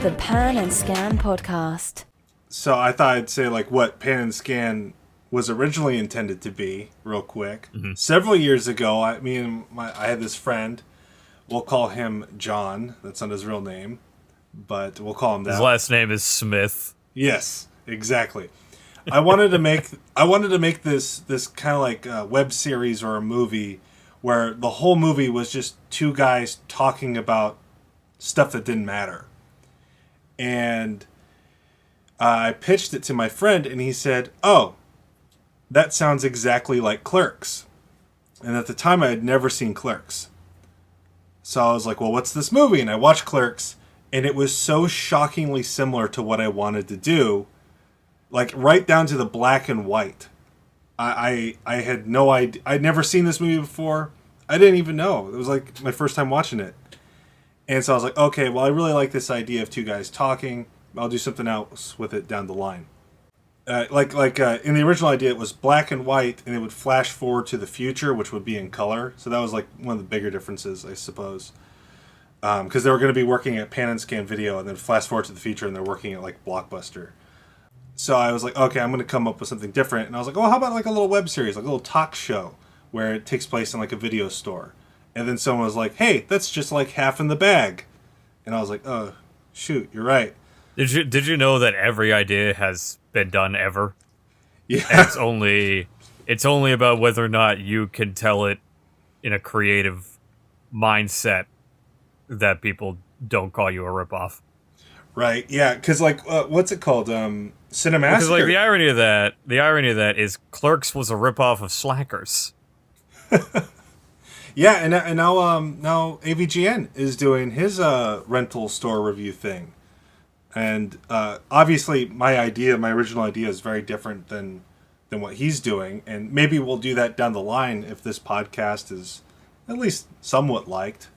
The Pan and Scan Podcast. So I thought I'd say like what Pan and Scan was originally intended to be, real quick. Mm-hmm. Several years ago, I had this friend. We'll call him John. That's not his real name, but we'll call him that. His last name is Smith. Yes, exactly. I wanted to make this kind of like a web series or a movie where the whole movie was just two guys talking about stuff that didn't matter. And I pitched it to my friend, and he said, "Oh, that sounds exactly like Clerks." And at the time, I had never seen Clerks. So I was like, well, what's this movie? And I watched Clerks, and it was so shockingly similar to what I wanted to do, like right down to the black and white. I had no idea. I'd never seen this movie before. I didn't even know. It was like my first time watching it. And so I was like, okay, well, I really like this idea of two guys talking. I'll do something else with it down the line. In the original idea, it was black and white, and it would flash forward to the future, which would be in color. So that was like one of the bigger differences, I suppose. Because they were going to be working at Pan and Scan Video, and then flash forward to the future, and they're working at like Blockbuster. So I was like, okay, I'm going to come up with something different. And I was like, oh, how about like a little web series, like a little talk show, where it takes place in like a video store. And then someone was like, hey, that's just like Half in the Bag. And I was like, oh, shoot, you're right. Did you know that every idea has been done ever? Yeah. And it's only about whether or not you can tell it in a creative mindset that people don't call you a ripoff. Right, yeah, because like, what's it called? Cinemassacre? Because like the irony of that is Clerks was a ripoff of Slackers. Yeah, and now AVGN is doing his rental store review thing, and obviously my original idea is very different than what he's doing, and maybe we'll do that down the line if this podcast is at least somewhat liked.